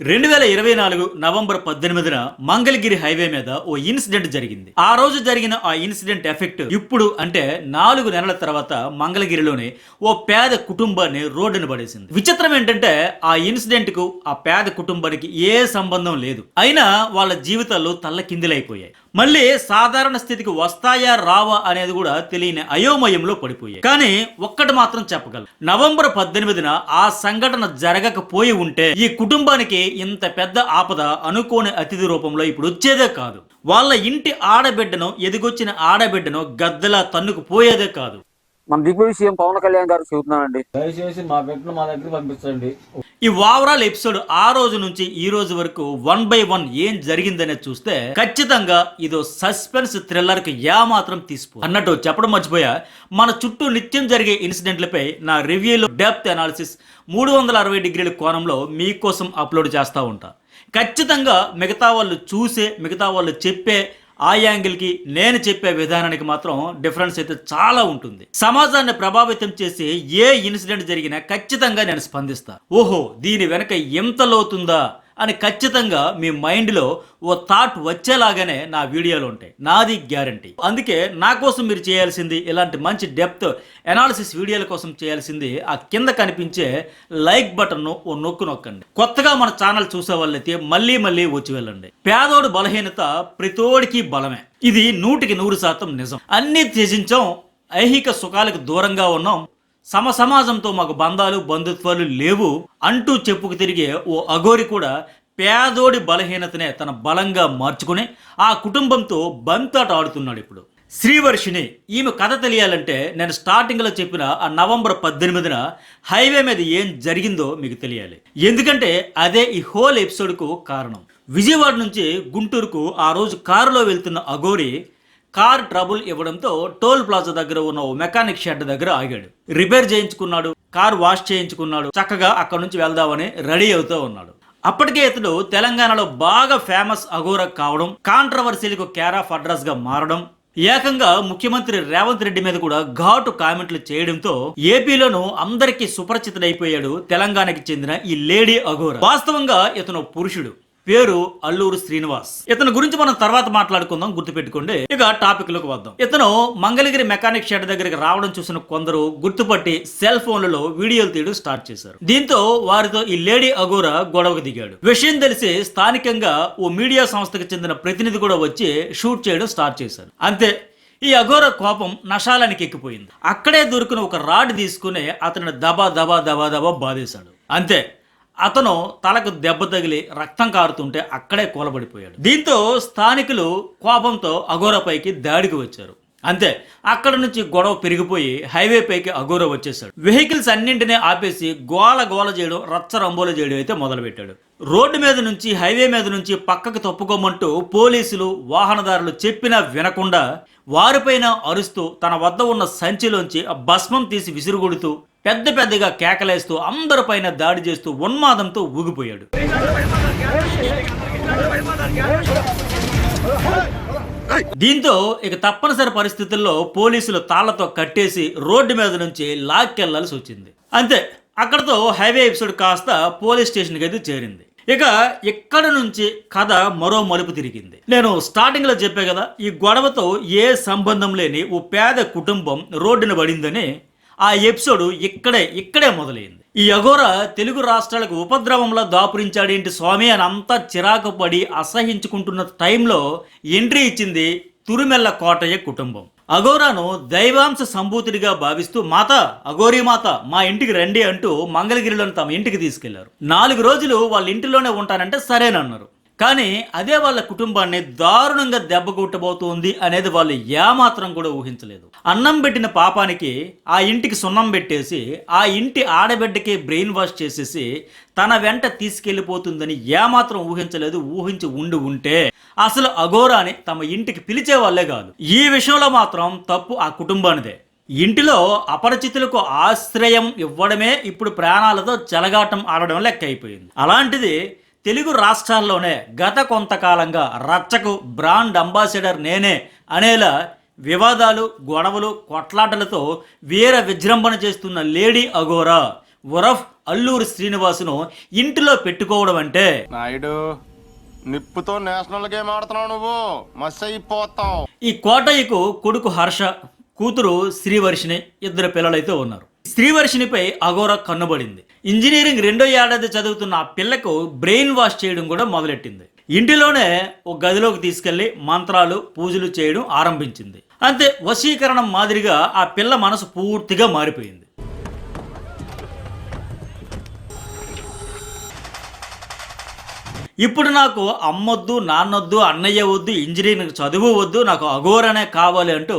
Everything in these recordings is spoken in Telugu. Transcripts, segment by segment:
2024 నవంబర్ 18న మంగళగిరి హైవే మీద ఓ ఇన్సిడెంట్ జరిగింది. ఆ రోజు జరిగిన ఆ ఇన్సిడెంట్ ఎఫెక్ట్ ఇప్పుడు అంటే 4 నెలల తర్వాత మంగళగిరిలోనే ఓ పేద కుటుంబాన్ని రోడ్డున పడేసింది. విచిత్రం ఏంటంటే ఆ ఇన్సిడెంట్ కు ఆ పేద కుటుంబానికి ఏ సంబంధం లేదు. అయినా వాళ్ళ జీవితాలు తల్లకిందులైపోయాయి. మళ్ళీ సాధారణ స్థితికి వస్తాయా రావా అనేది కూడా తెలియని అయోమయంలో పడిపోయాయి. కానీ ఒక్కటి మాత్రం చెప్పగలను, నవంబర్ 18న ఆ సంఘటన జరగకపోయి ఉంటే ఈ కుటుంబానికి ఇంత పెద్ద ఆపద అనుకోని అతిథి రూపంలో ఇప్పుడు వచ్చేదే కాదు. వాళ్ళ ఇంటి ఆడబిడ్డను, ఎదిగొచ్చిన ఆడబిడ్డను గద్దలా తన్నుకు పోయేదే కాదు. మన దిగ్విజయ్ సీఎం పవన్ కళ్యాణ్ గారు చెబుతున్నానండి, దయచేసి మా బిడ్డను మా దగ్గర పంపించండి. ఈ ఓవరాల్ ఎపిసోడ్ ఆ రోజు నుంచి ఈ రోజు వరకు 1 by 1 ఏం జరిగిందనేది చూస్తే ఖచ్చితంగా ఇదో సస్పెన్స్ థ్రిల్లర్ కి ఏమాత్రం తీసిపో అన్నట్టు చెప్పడం మర్చిపోయా. మన చుట్టూ నిత్యం జరిగే ఇన్సిడెంట్లపై నా రివ్యూలో డెప్త్ అనాలిసిస్ 360 డిగ్రీల కోణంలో మీకోసం అప్లోడ్ చేస్తూ ఉంటా. ఖచ్చితంగా మిగతా వాళ్ళు చూసే, మిగతా వాళ్ళు చెప్పే ఆ యాంగిల్కి నేను చెప్పే విధానానికి మాత్రం డిఫరెన్స్ అయితే చాలా ఉంటుంది. సమాజాన్ని ప్రభావితం చేసే ఏ ఇన్సిడెంట్ జరిగినా ఖచ్చితంగా నేను స్పందిస్తా. ఓహో, దీని వెనక ఎంత లోతుందా అని ఖచ్చితంగా మీ మైండ్లో ఓ థాట్ వచ్చేలాగానే నా వీడియోలు ఉంటాయి, నాది గ్యారంటీ. అందుకే నా కోసం మీరు చేయాల్సింది, ఇలాంటి మంచి డెప్త్ అనాలిసిస్ వీడియోల కోసం చేయాల్సింది ఆ కింద కనిపించే లైక్ బటన్ను ఓ నొక్కండి. కొత్తగా మన ఛానల్ చూసే వాళ్ళైతే మళ్ళీ మళ్ళీ వచ్చి వెళ్ళండి. పేదోడి బలహీనత ప్రతోడికి బలమే, ఇది 100% నిజం. అన్ని త్యజించాం, ఐహిక సుఖాలకు దూరంగా ఉన్నాం, సమాజంతో మాకు బంధాలు బంధుత్వాలు లేవు అంటూ చెప్పుకు తిరిగే ఓ అఘోరి కూడా పేదోడి బలహీనతనే తన బలంగా మార్చుకుని ఆ కుటుంబంతో బంతాట ఆడుతున్నాడు. ఇప్పుడు శ్రీవర్షిని, ఈమె కథ తెలియాలంటే నేను స్టార్టింగ్లో చెప్పిన ఆ నవంబర్ 18న హైవే మీద ఏం జరిగిందో మీకు తెలియాలి. ఎందుకంటే అదే ఈ హోల్ ఎపిసోడ్కు కారణం. విజయవాడ నుంచి గుంటూరుకు ఆ రోజు కారులో వెళ్తున్న అఘోరి కార్ ట్రబుల్ ఇవ్వడంతో టోల్ ప్లాజా దగ్గర ఉన్న ఓ మెకానిక్ షెడ్ దగ్గర ఆగాడు. రిపేర్ చేయించుకున్నాడు, కార్ వాష్ చేయించుకున్నాడు, చక్కగా అక్కడ నుంచి వెళ్దామని రెడీ అవుతూ ఉన్నాడు. అప్పటికే ఇతడు తెలంగాణలో బాగా ఫేమస్ అఘోర కావడం, కాంట్రవర్సీలకు కేర్ ఆఫ్ అడ్రస్ గా మారడం, ఏకంగా ముఖ్యమంత్రి రేవంత్ రెడ్డి మీద కూడా ఘాటు కామెంట్లు చేయడంతో ఏపీలోనూ అందరికీ సుపరిచితుడైపోయాడు తెలంగాణకి చెందిన ఈ లేడీ అఘోర. వాస్తవంగా ఇతను పురుషుడు, పేరు అల్లూరు శ్రీనివాస్. ఇతని గురించి మనం తర్వాత మాట్లాడుకుందాం, గుర్తుపెట్టుకోండి. ఇక టాపిక్ లోకి వద్దాం. ఇతను మంగళగిరి మెకానిక్ షెడ్ దగ్గరికి రావడం చూసిన కొందరు గుర్తుపట్టి సెల్ ఫోన్లలో వీడియోలు తీయడం స్టార్ట్ చేశారు. దీంతో వారితో ఈ లేడీ అఘోర గొడవకు దిగాడు. విషయం తెలిసి స్థానికంగా ఓ మీడియా సంస్థకు చెందిన ప్రతినిధి కూడా వచ్చి షూట్ చేయడం స్టార్ట్ చేశారు. అంతే, ఈ అఘోర కోపం నషాలానికి ఎక్కిపోయింది. అక్కడే దొరికిన ఒక రాడ్ తీసుకుని అతని దబా దబా దబా దబా బాధేశాడు. అంతే, అతను తలకు దెబ్బ తగిలి రక్తం కారుతుంటే అక్కడే కూలబడిపోయాడు. దీంతో స్థానికులు కోపంతో అఘోర పైకి దాడికి వచ్చారు. అంతే, అక్కడ నుంచి గొడవ పెరిగిపోయి హైవే పైకి అఘోర వచ్చేసాడు. వెహికల్స్ అన్నింటినీ ఆపేసి గోల చేయడం, రచ్చరంబోలు చేయడం అయితే మొదలుపెట్టాడు. రోడ్డు మీద నుంచి, హైవే మీద నుంచి పక్కకు తప్పుకోమంటూ పోలీసులు, వాహనదారులు చెప్పినా వినకుండా వారిపైన అరుస్తూ తన వద్ద ఉన్న సంచిలోంచి భస్మం తీసి విసిరుగొడుతూ పెద్ద పెద్దగా కేకలేస్తూ అందరిపైన దాడి చేస్తూ ఉన్మాదంతో ఊగిపోయాడు. దీంతో ఇక తప్పనిసరి పరిస్థితుల్లో పోలీసులు తాళ్లతో కట్టేసి రోడ్డు మీద నుంచి లాక్కెళ్లాల్సి వచ్చింది. అంతే, అక్కడతో హైవే ఎపిసోడ్ కాస్త పోలీస్ స్టేషన్కి అయితే చేరింది. ఇక ఇక్కడ నుంచి కథ మరో మలుపు తిరిగింది. నేను స్టార్టింగ్ లో చెప్పే కదా, ఈ గొడవతో ఏ సంబంధం లేని ఓ పేద కుటుంబం రోడ్డున పడిందని. ఆ ఎపిసోడ్ ఇక్కడే మొదలైంది. ఈ అఘోర తెలుగు రాష్ట్రాలకు ఉపద్రవంలో దాపురించాడేంటి స్వామి అని అంతా చిరాకు పడి అసహించుకుంటున్న టైంలో ఎంట్రీ ఇచ్చింది తురుమెల్ల కోటయ్య కుటుంబం. అఘోరాను దైవాంశ సంభూతుడిగా భావిస్తూ మాత, అఘోరీ మాత మా ఇంటికి రండి అంటూ మంగళగిరిలోని తమ ఇంటికి తీసుకెళ్లారు. 4 రోజులు వాళ్ళ ఇంటిలోనే ఉంటానంటే సరేనన్నారు. కానీ అదే వాళ్ళ కుటుంబాన్ని దారుణంగా దెబ్బ కొట్టబోతోంది అనేది వాళ్ళు ఏమాత్రం కూడా ఊహించలేదు. అన్నం పెట్టిన పాపానికి ఆ ఇంటికి సున్నం పెట్టేసి ఆ ఇంటి ఆడబిడ్డకి బ్రెయిన్ వాష్ చేసేసి తన వెంట తీసుకెళ్లిపోతుందని ఏమాత్రం ఊహించలేదు. ఊహించి ఉంటే అసలు అఘోరాని తమ ఇంటికి పిలిచే వాళ్ళే కాదు. ఈ విషయంలో మాత్రం తప్పు ఆ కుటుంబానిదే. ఇంటిలో అపరిచితులకు ఆశ్రయం ఇవ్వడమే ఇప్పుడు ప్రాణాలతో చెలగాటం ఆడడం లెక్క అయిపోయింది. అలాంటిది తెలుగు రాష్ట్రాల్లోనే గత కొంతకాలంగా రచ్చకు బ్రాండ్ అంబాసిడర్ నేనే అనేలా వివాదాలు, గొడవలు, కొట్లాటలతో వీర విజృంభణ చేస్తున్న లేడీ అఘోర ఉరఫ్ అల్లూరి శ్రీనివాసును ఇంటిలో పెట్టుకోవడం అంటే నాయుడు నిప్పుతో నేషనల్ గేమ్ ఆడుతున్నావు నువ్వు మస్ అయిపోతావు. ఈ కోటయ్యకు కొడుకు హర్ష, కూతురు శ్రీవర్షిని, ఇద్దరు పిల్లలైతే ఉన్నారు. శ్రీవర్షినిపై అఘోర కన్నుబడింది. ఇంజనీరింగ్ 2వ ఏడాది చదువుతున్న ఆ పిల్లకు బ్రెయిన్ వాష్ చేయడం కూడా మొదలెట్టింది. ఇంటిలోనే ఒక గదిలోకి తీసుకెళ్లి మంత్రాలు, పూజలు చేయడం ఆరంభించింది. అంతే, వశీకరణం మాదిరిగా ఆ పిల్ల మనసు పూర్తిగా మారిపోయింది. ఇప్పుడు నాకు అమ్మొద్దు, నాన్నొద్దు, అన్నయ్య వద్దు, ఇంజనీరింగ్ చదువు వద్దు, నాకు అఘోరనే కావాలి అంటూ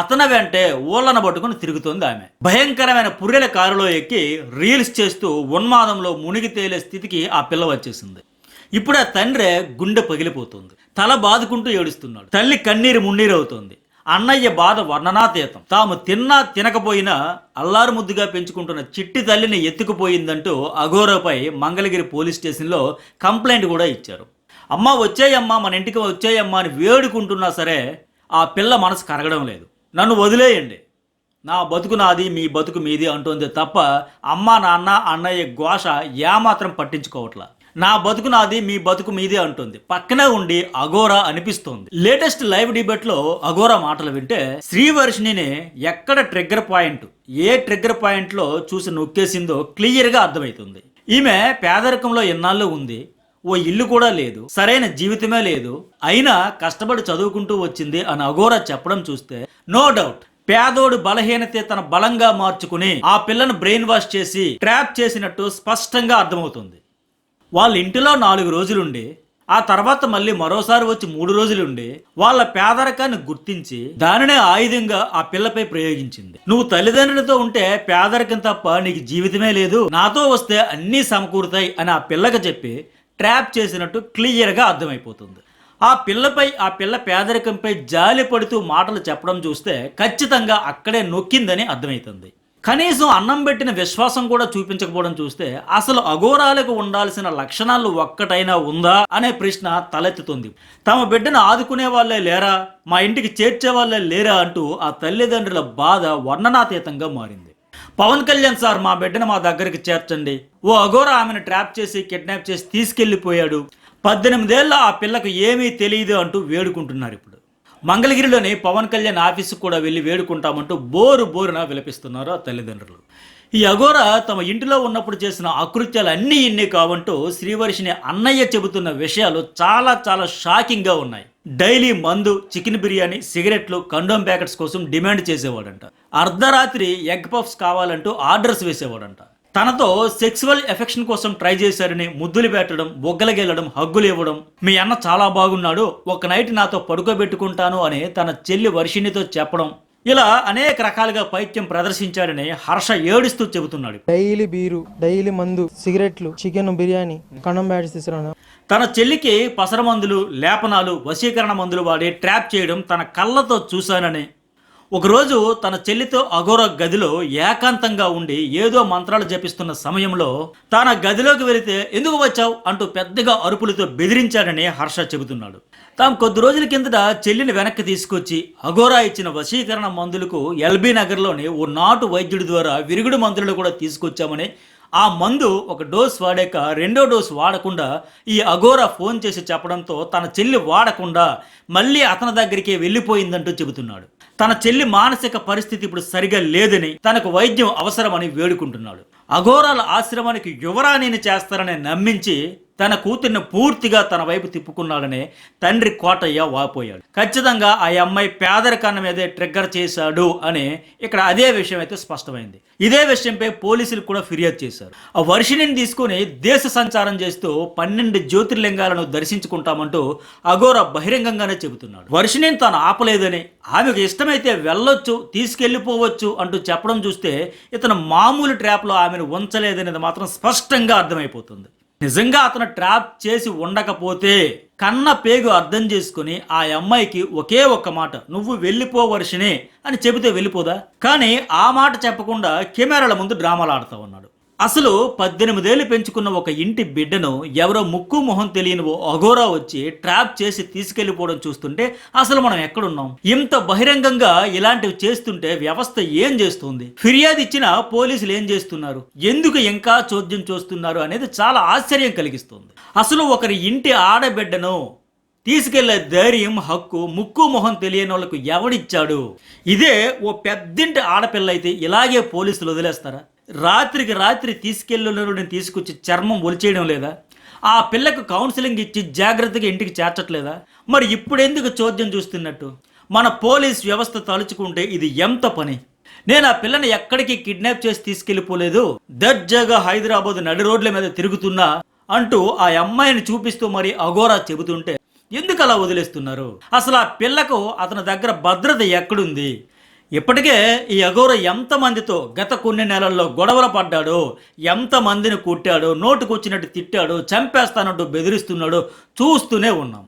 అతని వెంటే ఊళ్ళను పట్టుకుని తిరుగుతోంది ఆమె. భయంకరమైన పుర్రెల కారులో ఎక్కి రీల్స్ చేస్తూ ఉన్మాదంలో మునిగి తేలే స్థితికి ఆ పిల్ల వచ్చేసింది. ఇప్పుడు ఆ తండ్రి గుండె పగిలిపోతుంది. తల బాదుకుంటూ ఏడుస్తున్నాడు. తల్లి కన్నీరు మున్నీరు అవుతోంది. అన్నయ్య బాధ వర్ణనాతీతం. తాము తిన్నా తినకపోయినా అల్లారు ముద్దుగా పెంచుకుంటున్న చిట్టి తల్లిని ఎత్తుకుపోయిందంటూ అఘోరపై మంగళగిరి పోలీస్ స్టేషన్లో కంప్లైంట్ కూడా ఇచ్చారు. అమ్మ వచ్చేయమ్మా, మన ఇంటికి వచ్చేయమ్మా అని వేడుకుంటున్నా సరే ఆ పిల్ల మనసు కరగడం లేదు. నన్ను వదిలేయండి, నా బతుకు నాది, మీ బతుకు మీది అంటోంది తప్ప అమ్మ, నాన్న, అన్నయ్య ఘోష ఏమాత్రం పట్టించుకోవట్లా. నా బతుకు నాది, మీ బతుకు మీది అంటుంది. పక్కనే ఉండి అఘోర అనిపిస్తోంది. లేటెస్ట్ లైవ్ డిబేట్ లో అఘోర మాటలు వింటే శ్రీవర్షిణిని ఎక్కడ ట్రిగ్గర్ పాయింట్, ఏ ట్రిగ్గర్ పాయింట్ లో చూసి నొక్కేసిందో క్లియర్ గా అర్థమవుతుంది. ఈమె పేదరికంలో ఎన్నాళ్ళు ఉంది, ఓ ఇల్లు కూడా లేదు, సరైన జీవితమే లేదు, అయినా కష్టపడి చదువుకుంటూ వచ్చింది అని అఘోర చెప్పడం చూస్తే నో డౌట్ పేదోడు బలహీనతే తన బలంగా మార్చుకుని ఆ పిల్లను బ్రెయిన్ వాష్ చేసి ట్రాప్ చేసినట్టు స్పష్టంగా అర్థమవుతుంది. వాళ్ళ ఇంటిలో 4 రోజులుండి ఆ తర్వాత మళ్ళీ మరోసారి వచ్చి 3 రోజులుండి వాళ్ళ పేదరికాన్ని గుర్తించి దానినే ఆయుధంగా ఆ పిల్లపై ప్రయోగించింది. నువ్వు తల్లిదండ్రులతో ఉంటే పేదరికం తప్ప నీకు జీవితమే లేదు, నాతో వస్తే అన్నీ సమకూరుతాయి అని ఆ పిల్లకి చెప్పి ట్రాప్ చేసినట్టు క్లియర్గా అర్థమైపోతుంది. ఆ పిల్లపై, ఆ పిల్ల పేదరికంపై జాలి పడుతూ మాటలు చెప్పడం చూస్తే ఖచ్చితంగా అక్కడే నొక్కిందని అర్థమవుతుంది. కనీసం అన్నం పెట్టిన విశ్వాసం కూడా చూపించకపోవడం చూస్తే అసలు అఘోరాలకు ఉండాల్సిన లక్షణాలు ఒక్కటైనా ఉందా అనే ప్రశ్న తలెత్తుతుంది. తమ బిడ్డను ఆదుకునే వాళ్ళే లేరా, మా ఇంటికి చేర్చే వాళ్ళే లేరా అంటూ ఆ తల్లిదండ్రుల బాధ వర్ణనాతీతంగా మారింది. పవన్ కళ్యాణ్ సార్, మా బిడ్డను మా దగ్గరికి చేర్చండి, ఓ అఘోర ఆమెను ట్రాప్ చేసి కిడ్నాప్ చేసి తీసుకెళ్లిపోయాడు, 18 ఏళ్ళ ఆ పిల్లకు ఏమీ తెలియదు అంటూ వేడుకుంటున్నారు. ఇప్పుడు మంగళగిరిలోని పవన్ కళ్యాణ్ ఆఫీసుకు కూడా వెళ్ళి వేడుకుంటామంటూ బోరున విలపిస్తున్నారు ఆ తల్లిదండ్రులు. ఈ అఘోర తమ ఇంటిలో ఉన్నప్పుడు చేసిన అకృత్యాలు అన్నీ ఇన్ని కావంటూ శ్రీవర్షిని అన్నయ్య చెబుతున్న విషయాలు చాలా చాలా షాకింగ్గా ఉన్నాయి. డైలీ మందు, చికెన్ బిర్యానీ, సిగరెట్లు, కండోమ్ ప్యాకెట్స్ కోసం డిమాండ్ చేసేవాడంట. అర్ధరాత్రి ఎగ్ పఫ్స్ కావాలంటూ ఆర్డర్స్ వేసేవాడంట. తనతో సెక్సువల్ ఎఫెక్షన్ కోసం ట్రై చేశారని ముద్దులు పెట్టడం, బొగ్గలగెళ్ళడం, హగ్గులు ఇవ్వడం, మీ అన్న చాలా బాగున్నాడు, ఒక నైట్ నాతో పడుకోబెట్టుకుంటాను అని తన చెల్లి వర్షిణితో చెప్పడం, ఇలా అనేక రకాలుగా పైత్యం ప్రదర్శించాడని హర్ష ఏడుస్తూ చెబుతున్నాడు. డైలీ బీరు, డైలీ మందు, సిగరెట్లు, చికెన్ బిర్యానీ, కండం బ్యాట్స్ తీసుకురాను. తన చెల్లికి పసర మందులు, లేపనాలు, వశీకరణ మందులు వాడి ట్రాప్ చేయడం తన కళ్ళతో చూశానని, ఒకరోజు తన చెల్లితో అఘోర గదిలో ఏకాంతంగా ఉండి ఏదో మంత్రాలు జపిస్తున్న సమయంలో తన గదిలోకి వెళితే ఎందుకు వచ్చావు అంటూ పెద్దగా అరుపులతో బెదిరించాడని హర్ష చెబుతున్నాడు. తాము కొద్ది రోజుల కిందట చెల్లిని వెనక్కి తీసుకొచ్చి అఘోర ఇచ్చిన వశీకరణ మందులకు ఎల్బీ నగర్లోని ఓ నాటు వైద్యుడి ద్వారా విరుగుడు మందులను కూడా తీసుకొచ్చామని, ఆ మందు ఒక డోస్ వాడాక 2వ డోస్ వాడకుండా ఈ అఘోర ఫోన్ చేసి చెప్పడంతో తన చెల్లి వాడకుండా మళ్ళీ అతని దగ్గరికి వెళ్ళిపోయిందంటూ చెబుతున్నాడు. తన చెల్లి మానసిక పరిస్థితి ఇప్పుడు సరిగా లేదని, తనకు వైద్యం అవసరమని వేడుకుంటున్నాడు. అఘోరాల ఆశ్రమానికి యువరాణిని చేస్తారని నమ్మించి తన కూతుర్ని పూర్తిగా తన వైపు తిప్పుకున్నాడని తండ్రి కోటయ్య వాపోయాడు. ఖచ్చితంగా ఆ అమ్మాయి పేదరికాన్ని మీదే ట్రిగ్గర్ చేశాడు అని ఇక్కడ అదే విషయం అయితే స్పష్టమైంది. ఇదే విషయంపై పోలీసులు కూడా ఫిర్యాదు చేశారు. ఆ వర్షిణిని తీసుకుని దేశ సంచారం చేస్తూ 12 జ్యోతిర్లింగాలను దర్శించుకుంటామంటూ అఘోర బహిరంగంగానే చెబుతున్నాడు. వర్షిణిని తాను ఆపలేదని, ఆమెకు ఇష్టమైతే వెళ్ళొచ్చు, తీసుకెళ్లిపోవచ్చు అంటూ చెప్పడం చూస్తే ఇతను మామూలు ట్రాప్లో ఆమెను ఉంచలేదనేది మాత్రం స్పష్టంగా అర్థమైపోతుంది. నిజంగా అతను ట్రాప్ చేసి ఉండకపోతే కన్న పేగు అర్థం చేసుకుని ఆ అమ్మాయికి ఒకే ఒక్క మాట, నువ్వు వెళ్ళిపో వర్షిణి అని చెబితే వెళ్ళిపోదా? కానీ ఆ మాట చెప్పకుండా కెమెరాల ముందు డ్రామాలు ఆడుతూ ఉన్నాడు. అసలు 18 ఏళ్ళు పెంచుకున్న ఒక ఇంటి బిడ్డను ఎవరో ముక్కు మొహం తెలియని ఓ అఘోరా వచ్చి ట్రాప్ చేసి తీసుకెళ్లిపోవడం చూస్తుంటే అసలు మనం ఎక్కడున్నాం? ఇంత బహిరంగంగా ఇలాంటివి చేస్తుంటే వ్యవస్థ ఏం చేస్తుంది? ఫిర్యాదు ఇచ్చిన పోలీసులు ఏం చేస్తున్నారు? ఎందుకు ఇంకా చోద్యం చూస్తున్నారు అనేది చాలా ఆశ్చర్యం కలిగిస్తుంది. అసలు ఒకరి ఇంటి ఆడబిడ్డను తీసుకెళ్లే ధైర్యం, హక్కు ముక్కు మొహం తెలియని వాళ్ళకు ఎవడిచ్చాడు? ఇదే ఓ పెద్దింటి ఆడపిల్ల అయితే ఇలాగే పోలీసులు వదిలేస్తారా? రాత్రికి రాత్రి తీసుకెళ్ళిన తీసుకొచ్చి చర్మం ఒలిచేయడం లేదా? ఆ పిల్లకు కౌన్సిలింగ్ ఇచ్చి జాగ్రత్తగా ఇంటికి చేర్చట్లేదా? మరి ఇప్పుడు ఎందుకు చోద్యం చూస్తున్నట్టు? మన పోలీస్ వ్యవస్థ తలుచుకుంటే ఇది ఎంత పని? నేను ఆ పిల్లని ఎక్కడికి కిడ్నాప్ చేసి తీసుకెళ్లిపోలేదు, దర్జాగా హైదరాబాద్ నడి రోడ్ల మీద తిరుగుతున్నా అంటూ ఆ అమ్మాయిని చూపిస్తూ మరి అఘోరా చెబుతుంటే ఎందుకు అలా వదిలేస్తున్నారు? అసలు ఆ పిల్లకు అతని దగ్గర భద్రత ఎక్కడుంది? ఇప్పటికే ఈ అఘోరా ఎంతమందితో గత కొన్ని నెలల్లో గొడవలు పడ్డాడో, ఎంతమందిని కుట్టాడో, నోటుకొచ్చినట్టు తిట్టాడో, చంపేస్తానంటూ బెదిరిస్తున్నాడో చూస్తూనే ఉన్నాం.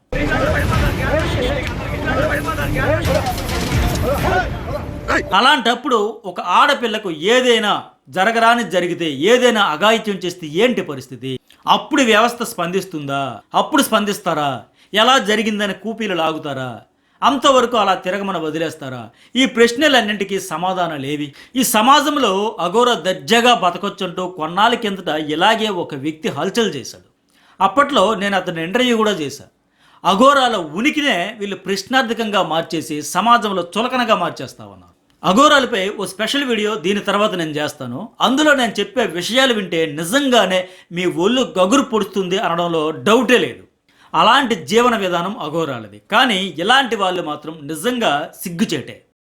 అలాంటప్పుడు ఒక ఆడపిల్లకు ఏదైనా జరగరాని జరిగితే, ఏదైనా అఘాయిత్యం చేస్తే ఏంటి పరిస్థితి? అప్పుడు వ్యవస్థ స్పందిస్తుందా? అప్పుడు స్పందిస్తారా? ఎలా జరిగిందని కూపీలు లాగుతారా? అంతవరకు అలా తిరగమని వదిలేస్తారా? ఈ ప్రశ్నలన్నింటికీ సమాధానాలేవి? ఈ సమాజంలో అఘోరా దర్జాగా బతకొచ్చంటూ కొన్నాళ్ళ కిందట ఇలాగే ఒక వ్యక్తి హల్చల్ చేశాడు. అప్పట్లో నేను అతని ఇంటర్వ్యూ కూడా చేశాను. అఘోరాల ఉనికినే వీళ్ళు ప్రశ్నార్థకంగా మార్చేసి సమాజంలో చులకనగా మార్చేస్తా ఉన్నారు. అఘోరాలపై ఓ స్పెషల్ వీడియో దీని తర్వాత నేను చేస్తాను. అందులో నేను చెప్పే విషయాలు వింటే నిజంగానే మీ ఒళ్ళు గగురు పొడుస్తుంది అనడంలో డౌటే లేదు. అలాంటి జీవన విధానం అఘోరాలది. కానీ ఇలాంటి వాళ్ళు మాత్రం నిజంగా సిగ్గుచేటే.